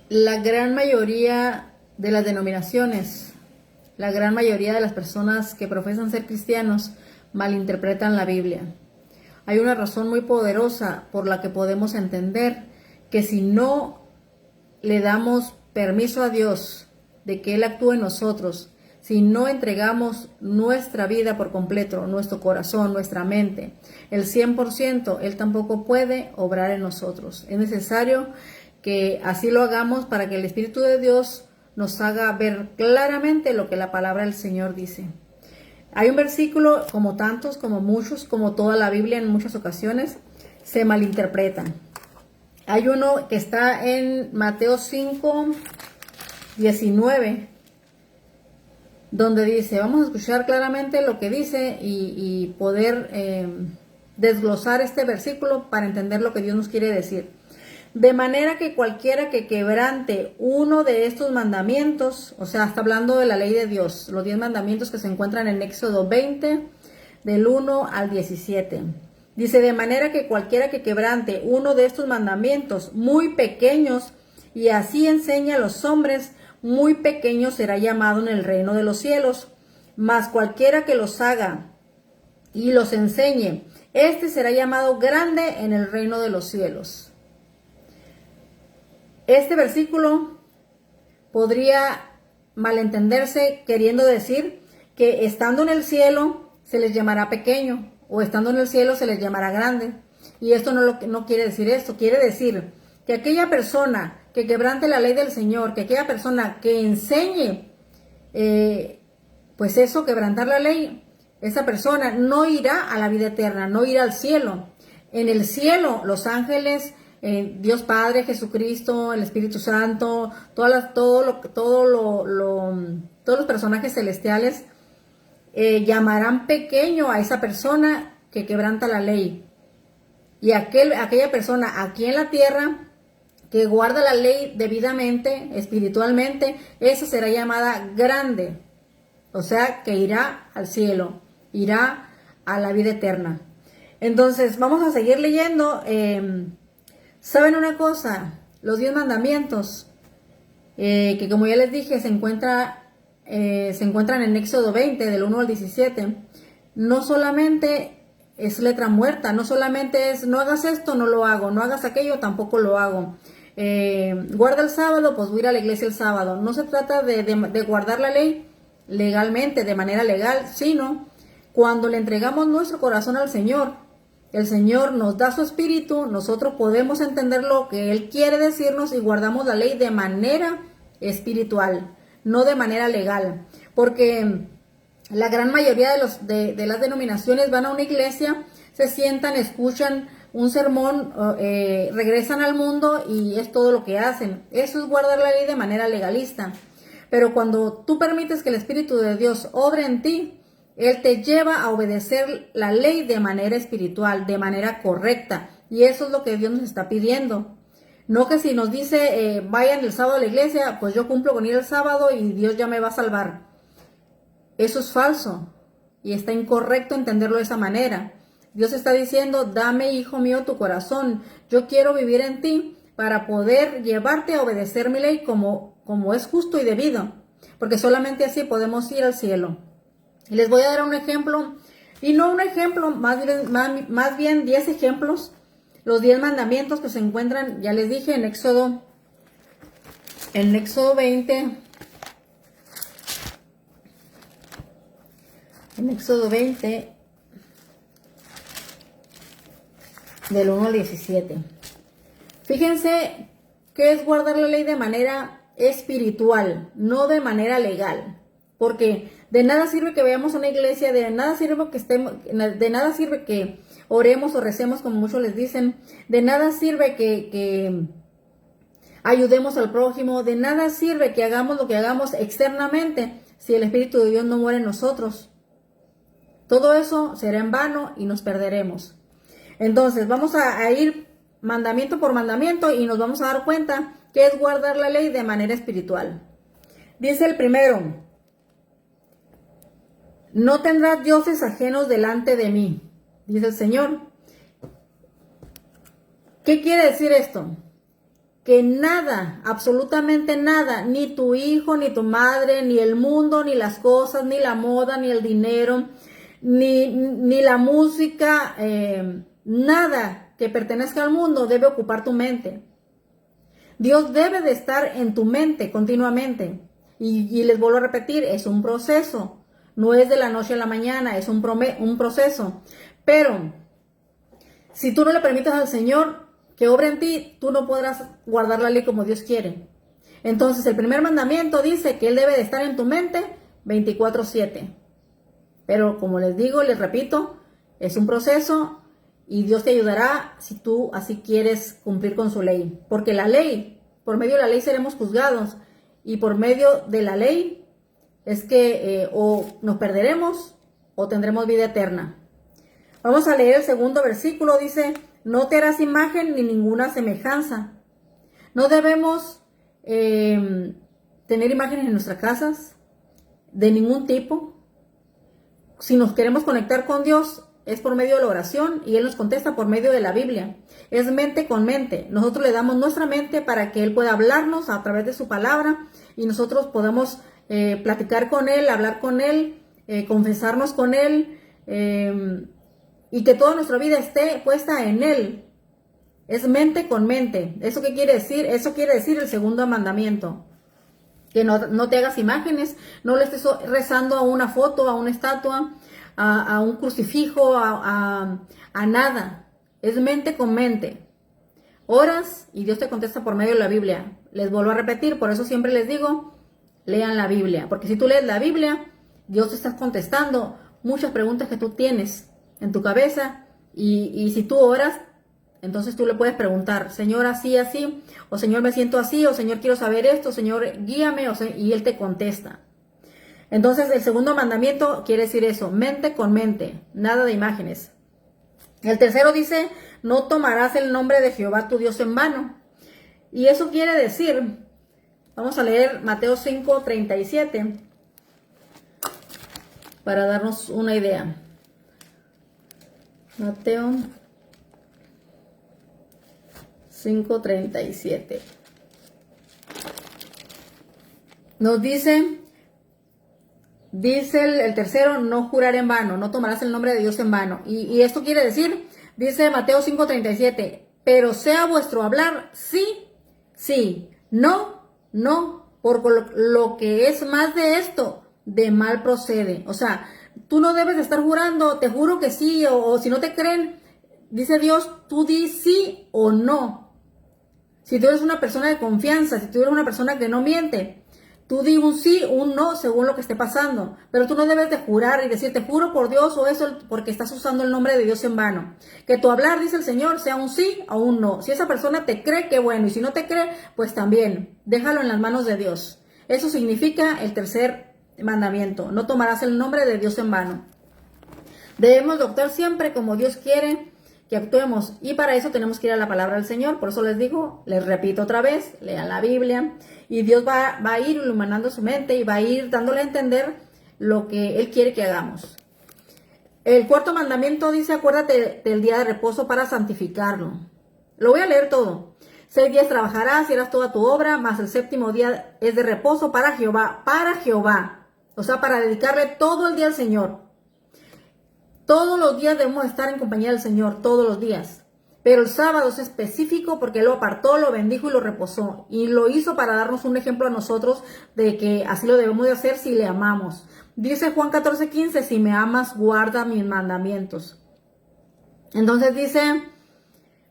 La gran mayoría de las denominaciones, la gran mayoría de las personas que profesan ser cristianos malinterpretan la Biblia. Hay una razón muy poderosa por la que podemos entender que si no le damos permiso a Dios de que Él actúe en nosotros, si no entregamos nuestra vida por completo, nuestro corazón, nuestra mente, el 100%, Él tampoco puede obrar en nosotros. Es necesario que así lo hagamos para que el Espíritu de Dios nos haga ver claramente lo que la palabra del Señor dice. Hay un versículo, como tantos, como muchos, como toda la Biblia en muchas ocasiones, se malinterpretan. Hay uno que está en Mateo 5:19, donde dice, vamos a escuchar claramente lo que dice y poder desglosar este versículo para entender lo que Dios nos quiere decir. De manera que cualquiera que quebrante uno de estos mandamientos, o sea, está hablando de la ley de Dios, los 10 mandamientos que se encuentran en Éxodo 20, del 1 al 17. Dice, de manera que cualquiera que quebrante uno de estos mandamientos muy pequeños y así enseña a los hombres, muy pequeño será llamado en el reino de los cielos. Mas cualquiera que los haga y los enseñe, este será llamado grande en el reino de los cielos. Este versículo podría malentenderse queriendo decir que estando en el cielo se les llamará pequeño o estando en el cielo se les llamará grande. Y esto no quiere decir esto, quiere decir que aquella persona que quebrante la ley del Señor, que aquella persona que enseñe, pues eso, quebrantar la ley, esa persona no irá a la vida eterna, no irá al cielo. En el cielo los ángeles, Dios Padre, Jesucristo, el Espíritu Santo, todos los personajes celestiales llamarán pequeño a esa persona que quebranta la ley. Y aquella persona aquí en la tierra que guarda la ley debidamente, espiritualmente, esa será llamada grande. O sea, que irá al cielo, irá a la vida eterna. Entonces, vamos a seguir leyendo. ¿Saben una cosa? Los 10 mandamientos, que como ya les dije, se encuentran en Éxodo 20, del 1 al 17, no solamente es letra muerta, no solamente es, no hagas esto, no lo hago, no hagas aquello, tampoco lo hago. Guarda el sábado, pues voy a ir a la iglesia el sábado. No se trata de guardar la ley legalmente, de manera legal, sino cuando le entregamos nuestro corazón al Señor, el Señor nos da su espíritu, nosotros podemos entender lo que Él quiere decirnos y guardamos la ley de manera espiritual, no de manera legal. Porque la gran mayoría de las denominaciones van a una iglesia, se sientan, escuchan un sermón, regresan al mundo y es todo lo que hacen. Eso es guardar la ley de manera legalista. Pero cuando tú permites que el Espíritu de Dios obre en ti, Él te lleva a obedecer la ley de manera espiritual, de manera correcta. Y eso es lo que Dios nos está pidiendo. No que si nos dice, vayan el sábado a la iglesia, pues yo cumplo con ir el sábado y Dios ya me va a salvar. Eso es falso y está incorrecto entenderlo de esa manera. Dios está diciendo, dame, hijo mío, tu corazón. Yo quiero vivir en ti para poder llevarte a obedecer mi ley como es justo y debido. Porque solamente así podemos ir al cielo. Y les voy a dar un ejemplo, y no un ejemplo, más bien 10 ejemplos, los 10 mandamientos que se encuentran, ya les dije, en Éxodo 20, del 1 al 17. Fíjense que es guardar la ley de manera espiritual, no de manera legal. Porque de nada sirve que vayamos a una iglesia, de nada sirve que oremos o recemos, como muchos les dicen, de nada sirve que ayudemos al prójimo, de nada sirve que hagamos lo que hagamos externamente si el Espíritu de Dios no muere en nosotros. Todo eso será en vano y nos perderemos. Entonces vamos a ir mandamiento por mandamiento y nos vamos a dar cuenta que es guardar la ley de manera espiritual. Dice el primero, no tendrás dioses ajenos delante de mí, dice el Señor. ¿Qué quiere decir esto? que nada, absolutamente nada, ni tu hijo, ni tu madre, ni el mundo, ni las cosas, ni la moda, ni el dinero, ni la música, nada que pertenezca al mundo debe ocupar tu mente. Dios debe de estar en tu mente continuamente. Y les vuelvo a repetir, es un proceso. No es de la noche a la mañana, es un proceso. Pero si tú no le permites al Señor que obre en ti, tú no podrás guardar la ley como Dios quiere. Entonces el primer mandamiento dice que Él debe de estar en tu mente 24/7. Pero como les digo, les repito, es un proceso y Dios te ayudará si tú así quieres cumplir con su ley. Porque la ley, por medio de la ley seremos juzgados y por medio de la ley es que o nos perderemos o tendremos vida eterna. Vamos a leer el segundo versículo, dice, no te harás imagen ni ninguna semejanza. No debemos tener imágenes en nuestras casas de ningún tipo. Si nos queremos conectar con Dios, es por medio de la oración y Él nos contesta por medio de la Biblia. Es mente con mente. Nosotros le damos nuestra mente para que Él pueda hablarnos a través de su palabra y nosotros podamos platicar con Él, hablar con Él, confesarnos con Él y que toda nuestra vida esté puesta en Él. Es mente con mente. ¿Eso qué quiere decir? Eso quiere decir el segundo mandamiento. Que no te hagas imágenes, no le estés rezando a una foto, a una estatua, a un crucifijo, a nada. Es mente con mente. Oras y Dios te contesta por medio de la Biblia. Les vuelvo a repetir, por eso siempre les digo, lean la Biblia. Porque si tú lees la Biblia, Dios te está contestando muchas preguntas que tú tienes en tu cabeza. Y si tú oras, entonces tú le puedes preguntar, Señor, así, así, o Señor, me siento así, o Señor, quiero saber esto, Señor, guíame, y Él te contesta. Entonces, el segundo mandamiento quiere decir eso, mente con mente, nada de imágenes. El tercero dice, no tomarás el nombre de Jehová tu Dios en vano. Y eso quiere decir, vamos a leer Mateo 5:37, para darnos una idea. Mateo 5:37. Nos dice el tercero, no jurar en vano, no tomarás el nombre de Dios en vano. Y esto quiere decir, dice Mateo 5:37, pero sea vuestro hablar sí, sí, no, no, por lo que es más de esto, de mal procede. O sea, tú no debes de estar jurando, te juro que sí, o si no te creen, dice Dios, tú di sí o no. Si tú eres una persona de confianza, si tú eres una persona que no miente, tú di un sí o un no según lo que esté pasando. Pero tú no debes de jurar y decir, te juro por Dios o eso, porque estás usando el nombre de Dios en vano. Que tu hablar, dice el Señor, sea un sí o un no. Si esa persona te cree, qué bueno. Y si no te cree, pues también, déjalo en las manos de Dios. Eso significa el tercer mandamiento. No tomarás el nombre de Dios en vano. Debemos de actuar siempre como Dios quiere que actuemos, y para eso tenemos que ir a la palabra del Señor. Por eso les digo, les repito otra vez, lean la Biblia y Dios va a ir iluminando su mente y va a ir dándole a entender lo que Él quiere que hagamos. El cuarto mandamiento dice, acuérdate del día de reposo para santificarlo. Lo voy a leer todo. 6 días trabajarás y harás toda tu obra, mas el séptimo día es de reposo para Jehová, o sea, para dedicarle todo el día al Señor. Todos los días debemos estar en compañía del Señor, todos los días. Pero el sábado es específico porque Él lo apartó, lo bendijo y lo reposó. Y lo hizo para darnos un ejemplo a nosotros de que así lo debemos de hacer si le amamos. Dice Juan 14:15, si me amas, guarda mis mandamientos. Entonces dice,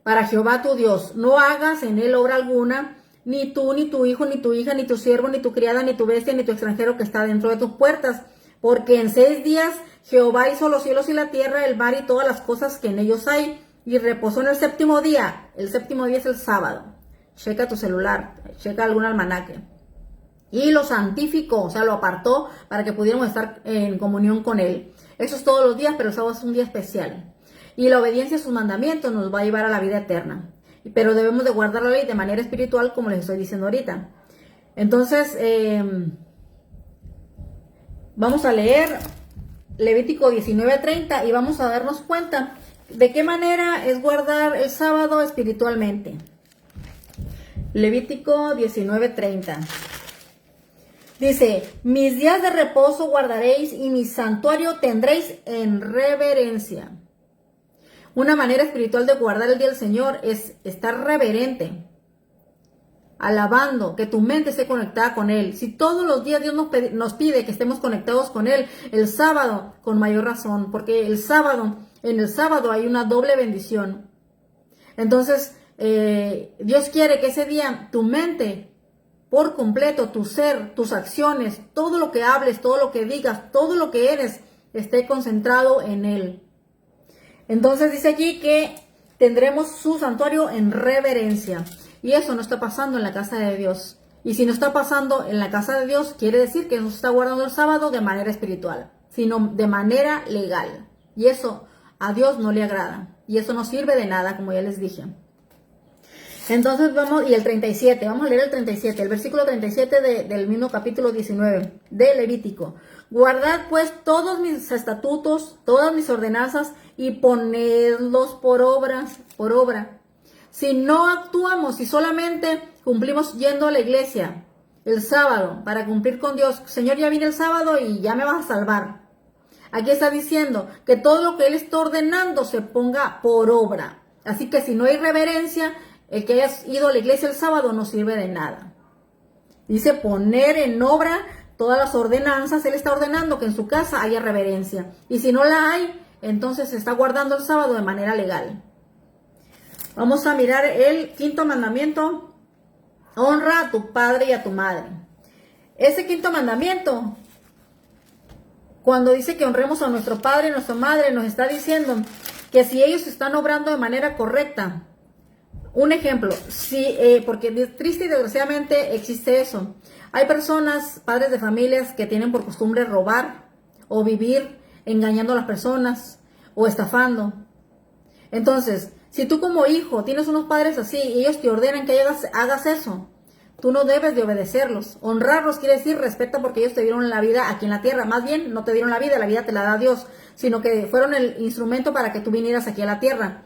para Jehová tu Dios, no hagas en Él obra alguna, ni tú, ni tu hijo, ni tu hija, ni tu siervo, ni tu criada, ni tu bestia, ni tu extranjero que está dentro de tus puertas. Porque en 6 días Jehová hizo los cielos y la tierra, el mar y todas las cosas que en ellos hay, y reposó en el séptimo día. El séptimo día es el sábado. Checa tu celular, checa algún almanaque. Y lo santificó, o sea, lo apartó para que pudiéramos estar en comunión con Él. Eso es todos los días, pero el sábado es un día especial. Y la obediencia a sus mandamientos nos va a llevar a la vida eterna. Pero debemos de guardar la ley de manera espiritual, como les estoy diciendo ahorita. Entonces, vamos a leer Levítico 19:30 y vamos a darnos cuenta de qué manera es guardar el sábado espiritualmente. Levítico 19:30. Dice, mis días de reposo guardaréis y mi santuario tendréis en reverencia. Una manera espiritual de guardar el día del Señor es estar reverente, alabando, que tu mente esté conectada con Él. Si todos los días Dios nos pide que estemos conectados con Él, el sábado con mayor razón, porque en el sábado hay una doble bendición. Entonces, Dios quiere que ese día tu mente por completo, tu ser, tus acciones, todo lo que hables, todo lo que digas, todo lo que eres, esté concentrado en Él. Entonces dice aquí que tendremos su santuario en reverencia. Y eso no está pasando en la casa de Dios. Y si no está pasando en la casa de Dios, quiere decir que no se está guardando el sábado de manera espiritual, sino de manera legal. Y eso a Dios no le agrada. Y eso no sirve de nada, como ya les dije. Entonces vamos, y el 37, vamos a leer el 37, el versículo 37 del mismo capítulo 19 de Levítico. Guardad pues todos mis estatutos, todas mis ordenanzas y ponedlos por obra. Si no actuamos, si solamente cumplimos yendo a la iglesia el sábado para cumplir con Dios, Señor, ya viene el sábado y ya me vas a salvar. Aquí está diciendo que todo lo que Él está ordenando se ponga por obra. Así que si no hay reverencia, el que hayas ido a la iglesia el sábado no sirve de nada. Dice poner en obra todas las ordenanzas. Él está ordenando que en su casa haya reverencia. Y si no la hay, entonces se está guardando el sábado de manera legal. Vamos a mirar el quinto mandamiento. Honra a tu padre y a tu madre. Ese quinto mandamiento, cuando dice que honremos a nuestro padre y a nuestra madre, nos está diciendo que si ellos están obrando de manera correcta. Un ejemplo, porque triste y desgraciadamente existe eso. Hay personas, padres de familias, que tienen por costumbre robar o vivir engañando a las personas o estafando. Entonces, si tú como hijo tienes unos padres así y ellos te ordenan que hagas eso, tú no debes de obedecerlos. Honrarlos quiere decir respeta, porque ellos te dieron la vida aquí en la tierra. Más bien, no te dieron la vida te la da Dios, sino que fueron el instrumento para que tú vinieras aquí a la tierra.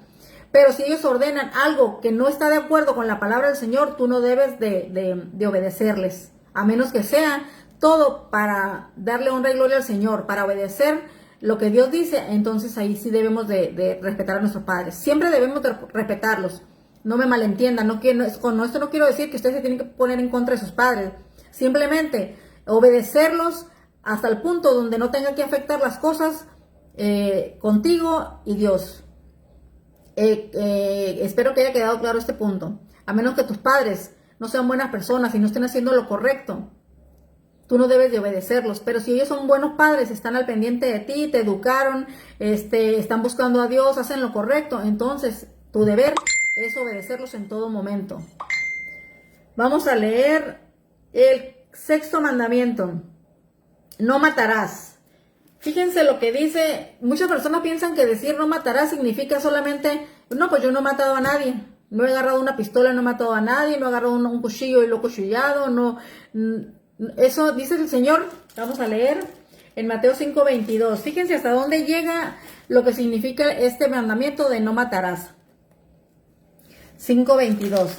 Pero si ellos ordenan algo que no está de acuerdo con la palabra del Señor, tú no debes de obedecerles, a menos que sea todo para darle honra y gloria al Señor, para obedecer lo que Dios dice. Entonces ahí sí debemos de respetar a nuestros padres. Siempre debemos de respetarlos. No me malentiendan, con esto no quiero decir que ustedes se tienen que poner en contra de sus padres. Simplemente obedecerlos hasta el punto donde no tenga que afectar las cosas contigo y Dios. Espero que haya quedado claro este punto. A menos que tus padres no sean buenas personas y no estén haciendo lo correcto, tú no debes de obedecerlos. Pero si ellos son buenos padres, están al pendiente de ti, te educaron, están buscando a Dios, hacen lo correcto, entonces tu deber es obedecerlos en todo momento. Vamos a leer el sexto mandamiento. No matarás. Fíjense lo que dice. Muchas personas piensan que decir no matarás significa solamente, no, pues yo no he matado a nadie. No he agarrado una pistola, no he matado a nadie, no he agarrado un cuchillo y lo he cuchillado, no. Eso dice el Señor. Vamos a leer en Mateo 5:22. Fíjense hasta dónde llega lo que significa este mandamiento de no matarás. 5:22.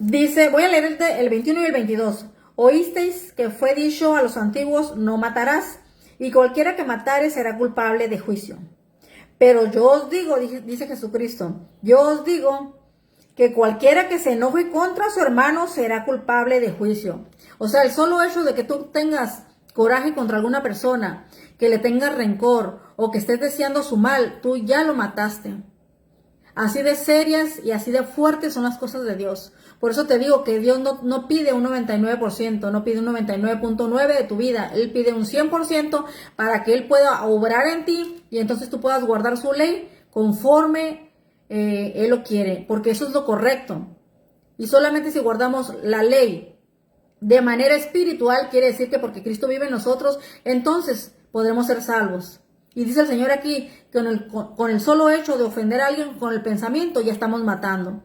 Dice, voy a leer el 21 y el 22. Oísteis que fue dicho a los antiguos, no matarás, y cualquiera que matare será culpable de juicio. Pero yo os digo, dice Jesucristo, yo os digo que cualquiera que se enoje contra su hermano será culpable de juicio. O sea, el solo hecho de que tú tengas coraje contra alguna persona, que le tengas rencor o que estés deseando su mal, tú ya lo mataste. Así de serias y así de fuertes son las cosas de Dios. Por eso te digo que Dios no pide un 99%, no pide un 99.9% de tu vida. Él pide un 100% para que Él pueda obrar en ti y entonces tú puedas guardar su ley conforme Él lo quiere. Porque eso es lo correcto. Y solamente si guardamos la ley de manera espiritual, quiere decir que porque Cristo vive en nosotros, entonces podremos ser salvos. Y dice el Señor aquí que con el solo hecho de ofender a alguien con el pensamiento ya estamos matando.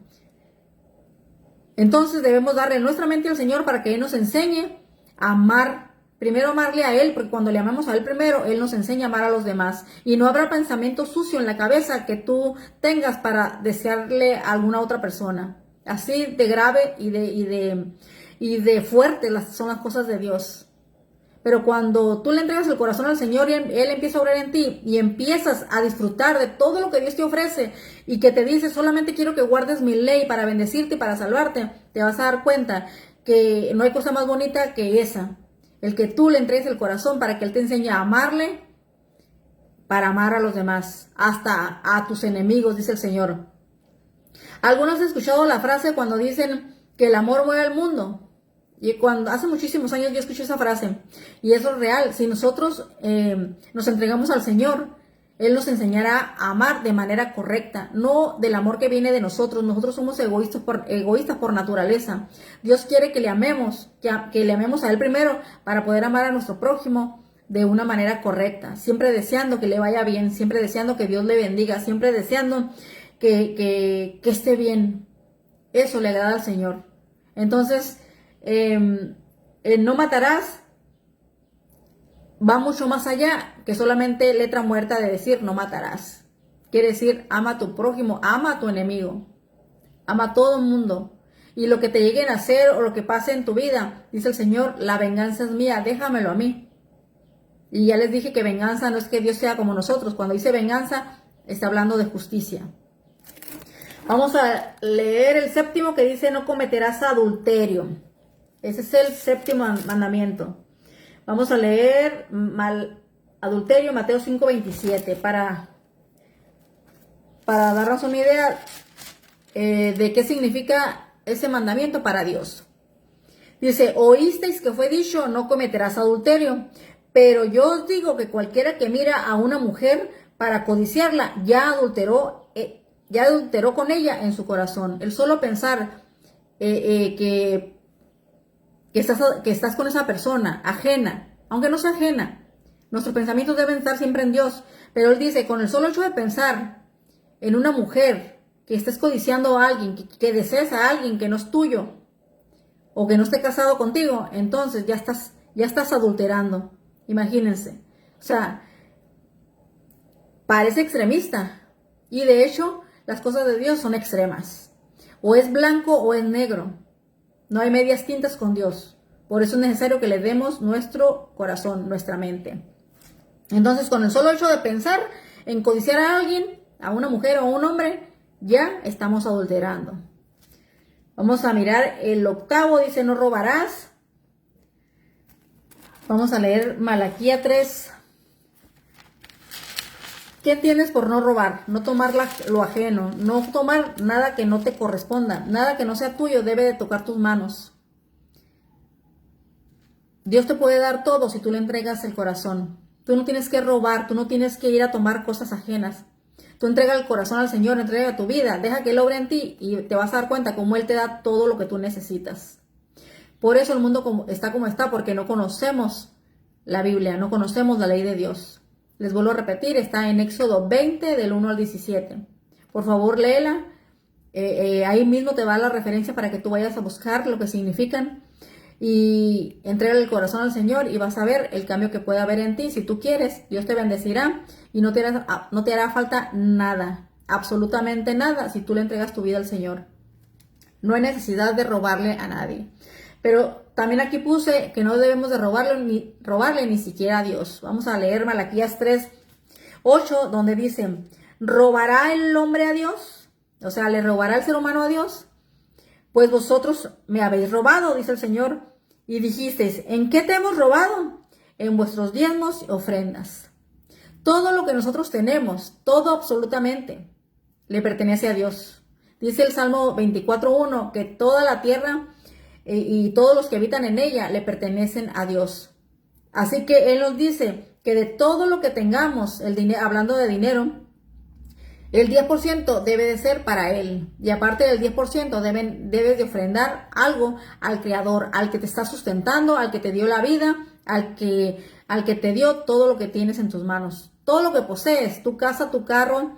Entonces debemos darle nuestra mente al Señor para que Él nos enseñe a amar. Primero amarle a Él, porque cuando le amamos a Él primero, Él nos enseña a amar a los demás. Y no habrá pensamiento sucio en la cabeza que tú tengas para desearle a alguna otra persona. Así de grave y de fuerte son las cosas de Dios. Pero cuando tú le entregas el corazón al Señor y Él empieza a obrar en ti y empiezas a disfrutar de todo lo que Dios te ofrece y que te dice, solamente quiero que guardes mi ley para bendecirte y para salvarte, te vas a dar cuenta que no hay cosa más bonita que esa. El que tú le entregues el corazón para que Él te enseñe a amarle, para amar a los demás, hasta a tus enemigos, dice el Señor. Algunos han escuchado la frase cuando dicen que el amor mueve al mundo. Y hace muchísimos años yo escuché esa frase. Y eso es real. Si nosotros nos entregamos al Señor, Él nos enseñará a amar de manera correcta. No del amor que viene de nosotros. Nosotros somos egoístas por naturaleza. Dios quiere que le amemos. Que le amemos a Él primero para poder amar a nuestro prójimo de una manera correcta. Siempre deseando que le vaya bien. Siempre deseando que Dios le bendiga. Siempre deseando que esté bien. Eso le agrada al Señor. Entonces, no matarás va mucho más allá que solamente letra muerta de decir no matarás. Quiere decir, ama a tu prójimo, ama a tu enemigo, ama a todo el mundo. Y lo que te lleguen a hacer o lo que pase en tu vida, dice el Señor, la venganza es mía, déjamelo a mí. Y ya les dije que venganza no es que Dios sea como nosotros. Cuando dice venganza, está hablando de justicia. Vamos a leer el séptimo que dice no cometerás adulterio. Ese es el séptimo mandamiento. Vamos a leer adulterio, Mateo 5:27, para darnos una idea de qué significa ese mandamiento para Dios. Dice, oísteis que fue dicho, no cometerás adulterio, pero yo os digo que cualquiera que mira a una mujer para codiciarla, ya adulteró con ella en su corazón. El solo pensar que estás con esa persona ajena, aunque no sea ajena, nuestros pensamientos deben estar siempre en Dios. Pero Él dice, con el solo hecho de pensar en una mujer, que estés codiciando a alguien, que desees a alguien que no es tuyo, o que no esté casado contigo, entonces ya estás adulterando. Imagínense. O sea, parece extremista. Y de hecho, las cosas de Dios son extremas. O es blanco o es negro. No hay medias tintas con Dios. Por eso es necesario que le demos nuestro corazón, nuestra mente. Entonces, con el solo hecho de pensar en codiciar a alguien, a una mujer o a un hombre, ya estamos adulterando. Vamos a mirar el octavo, dice no robarás. Vamos a leer Malaquías 3. ¿Qué entiendes por no robar? No tomar lo ajeno, no tomar nada que no te corresponda, nada que no sea tuyo debe de tocar tus manos. Dios te puede dar todo si tú le entregas el corazón. Tú no tienes que robar, tú no tienes que ir a tomar cosas ajenas. Tú entrega el corazón al Señor, entrega tu vida, deja que Él obre en ti y te vas a dar cuenta cómo Él te da todo lo que tú necesitas. Por eso el mundo está como está, porque no conocemos la Biblia, no conocemos la ley de Dios. Les vuelvo a repetir, está en Éxodo 20, del 1 al 17. Por favor, léela. Ahí mismo te va la referencia para que tú vayas a buscar lo que significan. Y entrega el corazón al Señor y vas a ver el cambio que puede haber en ti. Si tú quieres, Dios te bendecirá y no te hará falta nada, absolutamente nada, si tú le entregas tu vida al Señor. No hay necesidad de robarle a nadie. Pero también aquí puse que no debemos de robarle ni siquiera a Dios. Vamos a leer Malaquías 3:8, donde dice, ¿robará el hombre a Dios? O sea, ¿le robará el ser humano a Dios? Pues vosotros me habéis robado, dice el Señor, y dijisteis, ¿en qué te hemos robado? En vuestros diezmos y ofrendas. Todo lo que nosotros tenemos, todo absolutamente, le pertenece a Dios. Dice el Salmo 24:1 que toda la tierra y todos los que habitan en ella le pertenecen a Dios. Así que Él nos dice que de todo lo que tengamos, hablando de dinero, el 10% debe de ser para Él. Y aparte del 10% debes de ofrendar algo al Creador, al que te está sustentando, al que te dio la vida, al que te dio todo lo que tienes en tus manos. Todo lo que posees, tu casa, tu carro,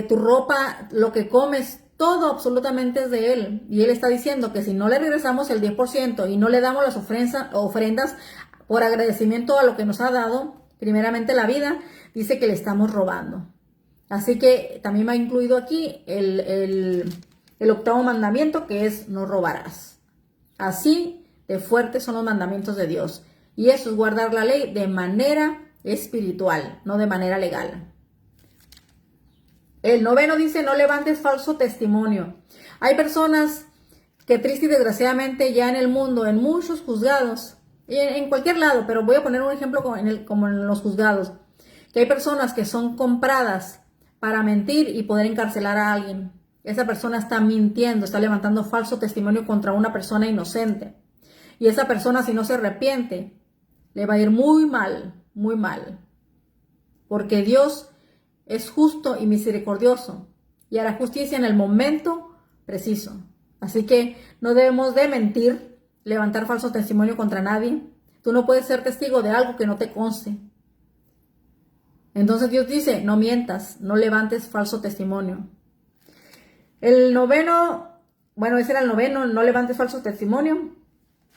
tu ropa, lo que comes, todo absolutamente es de Él. Y Él está diciendo que si no le regresamos el 10% y no le damos las ofrendas por agradecimiento a lo que nos ha dado, primeramente la vida, dice que le estamos robando. Así que también me ha incluido aquí el el 8º mandamiento, que es no robarás. Así de fuertes son los mandamientos de Dios. Y eso es guardar la ley de manera espiritual, no de manera legal. El 9 dice, no levantes falso testimonio. Hay personas que triste y desgraciadamente ya en el mundo, en muchos juzgados, y en cualquier lado, pero voy a poner un ejemplo como en los juzgados, que hay personas que son compradas para mentir y poder encarcelar a alguien. Esa persona está mintiendo, está levantando falso testimonio contra una persona inocente. Y esa persona, si no se arrepiente, le va a ir muy mal, muy mal. Porque Dios es justo y misericordioso y hará justicia en el momento preciso. Así que no debemos de mentir, levantar falso testimonio contra nadie. Tú no puedes ser testigo de algo que no te conste. Entonces Dios dice, no mientas, no levantes falso testimonio. El 9, bueno, ese era el 9, no levantes falso testimonio.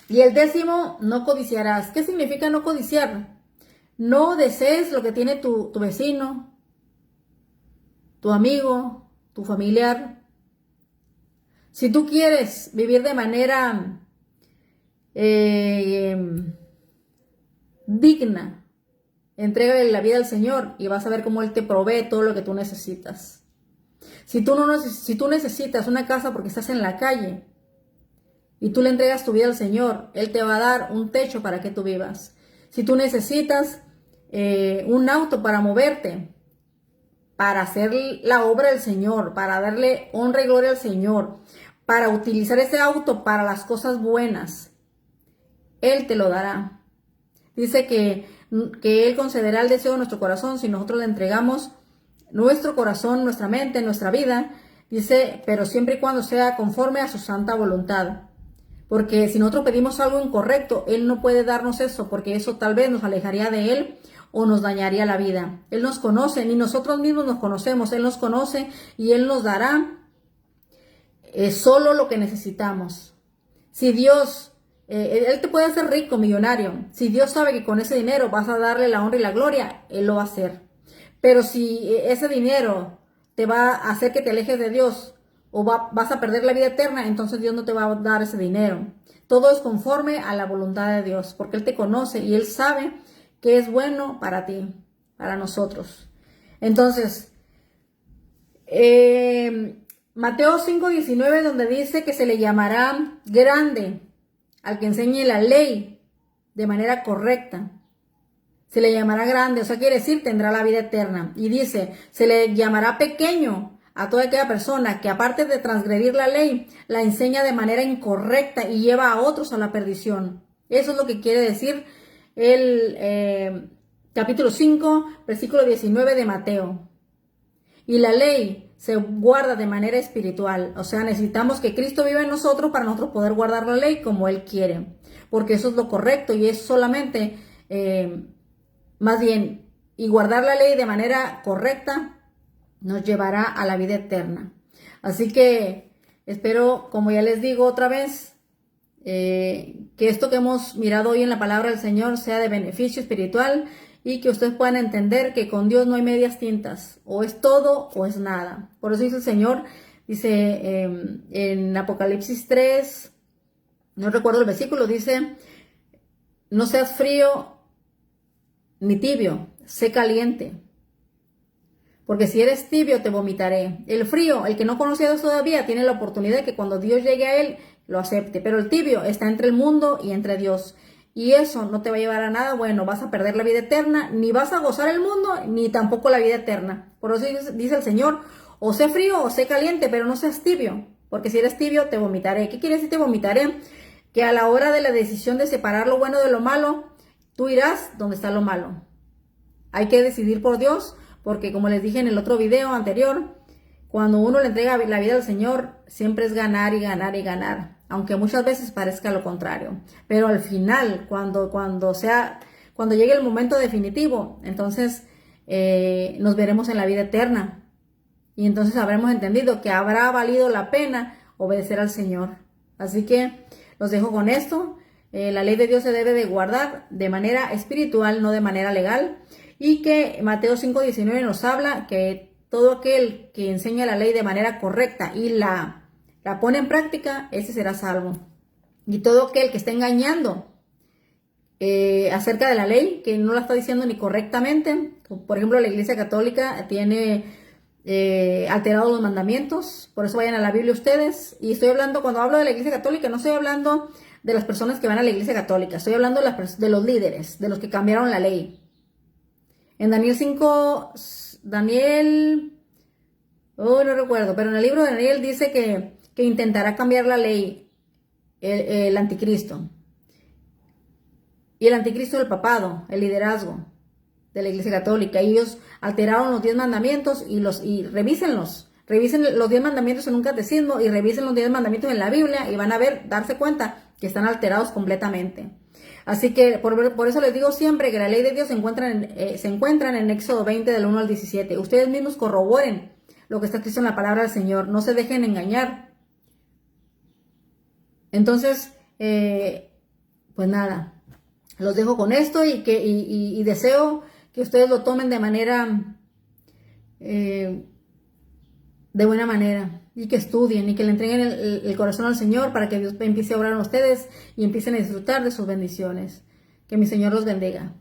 Y el 10, no codiciarás. ¿Qué significa no codiciar? No desees lo que tiene tu vecino, tu amigo, tu familiar. Si tú quieres vivir de manera digna, entrégale la vida al Señor y vas a ver cómo Él te provee todo lo que tú necesitas. Si tú necesitas una casa porque estás en la calle y tú le entregas tu vida al Señor, Él te va a dar un techo para que tú vivas. Si tú necesitas un auto para moverte, para hacer la obra del Señor, para darle honra y gloria al Señor, para utilizar ese auto para las cosas buenas, Él te lo dará. Dice que Él concederá el deseo de nuestro corazón si nosotros le entregamos nuestro corazón, nuestra mente, nuestra vida. Dice, pero siempre y cuando sea conforme a su santa voluntad. Porque si nosotros pedimos algo incorrecto, Él no puede darnos eso, porque eso tal vez nos alejaría de Él o nos dañaría la vida. Él nos conoce, ni nosotros mismos nos conocemos. Él nos conoce y Él nos dará solo lo que necesitamos. Si Dios, Él te puede hacer rico, millonario. Si Dios sabe que con ese dinero vas a darle la honra y la gloria, Él lo va a hacer. Pero si ese dinero te va a hacer que te alejes de Dios o vas a perder la vida eterna, entonces Dios no te va a dar ese dinero. Todo es conforme a la voluntad de Dios, porque Él te conoce y Él sabe que es bueno para ti, para nosotros. Entonces, Mateo 5:19, donde dice que se le llamará grande al que enseñe la ley de manera correcta. Se le llamará grande, o sea, quiere decir, tendrá la vida eterna. Y dice, se le llamará pequeño a toda aquella persona que, aparte de transgredir la ley, la enseña de manera incorrecta y lleva a otros a la perdición. Eso es lo que quiere decir el capítulo 5, versículo 19 de Mateo. Y la ley se guarda de manera espiritual. O sea, necesitamos que Cristo viva en nosotros para nosotros poder guardar la ley como Él quiere. Porque eso es lo correcto y es solamente, más bien, y guardar la ley de manera correcta nos llevará a la vida eterna. Así que espero, como ya les digo otra vez, que esto que hemos mirado hoy en la palabra del Señor sea de beneficio espiritual y que ustedes puedan entender que con Dios no hay medias tintas, o es todo o es nada. Por eso dice el Señor, dice en Apocalipsis 3, no recuerdo el versículo, dice, no seas frío ni tibio, sé caliente. Porque si eres tibio, te vomitaré. El frío, el que no conoce a Dios todavía, tiene la oportunidad de que cuando Dios llegue a él, lo acepte. Pero el tibio está entre el mundo y entre Dios. Y eso no te va a llevar a nada bueno. Vas a perder la vida eterna, ni vas a gozar el mundo, ni tampoco la vida eterna. Por eso dice el Señor, o sé frío o sé caliente, pero no seas tibio. Porque si eres tibio, te vomitaré. ¿Qué quiere decir te vomitaré? Que a la hora de la decisión de separar lo bueno de lo malo, tú irás donde está lo malo. Hay que decidir por Dios. Porque como les dije en el otro video anterior, cuando uno le entrega la vida al Señor, siempre es ganar y ganar y ganar. Aunque muchas veces parezca lo contrario. Pero al final, cuando llegue el momento definitivo, entonces nos veremos en la vida eterna. Y entonces habremos entendido que habrá valido la pena obedecer al Señor. Así que los dejo con esto. La ley de Dios se debe de guardar de manera espiritual, no de manera legal. Y que Mateo 5:19 nos habla que todo aquel que enseña la ley de manera correcta y la la pone en práctica, ese será salvo. Y todo aquel que esté engañando acerca de la ley, que no la está diciendo ni correctamente, por ejemplo, la Iglesia Católica tiene alterados los mandamientos, por eso vayan a la Biblia ustedes. Y estoy hablando, cuando hablo de la Iglesia Católica, no estoy hablando de las personas que van a la Iglesia Católica, estoy hablando de los líderes, de los que cambiaron la ley. En Daniel 5, no recuerdo, pero en el libro de Daniel dice que intentará cambiar la ley el anticristo. Y el anticristo es el papado, el liderazgo de la Iglesia Católica. Y ellos alteraron los 10 mandamientos y revísenlos. Revisen los 10 mandamientos en un catecismo y revisen los 10 mandamientos en la Biblia y van a darse cuenta que están alterados completamente. Así que por eso les digo siempre que la ley de Dios se encuentran en Éxodo 20 del 1 al 17. Ustedes mismos corroboren lo que está escrito en la palabra del Señor. No se dejen engañar. Entonces, pues nada, los dejo con esto y deseo que ustedes lo tomen de manera, de buena manera, y que estudien y que le entreguen el corazón al Señor para que Dios empiece a obrar en ustedes y empiecen a disfrutar de sus bendiciones. Que mi Señor los bendiga.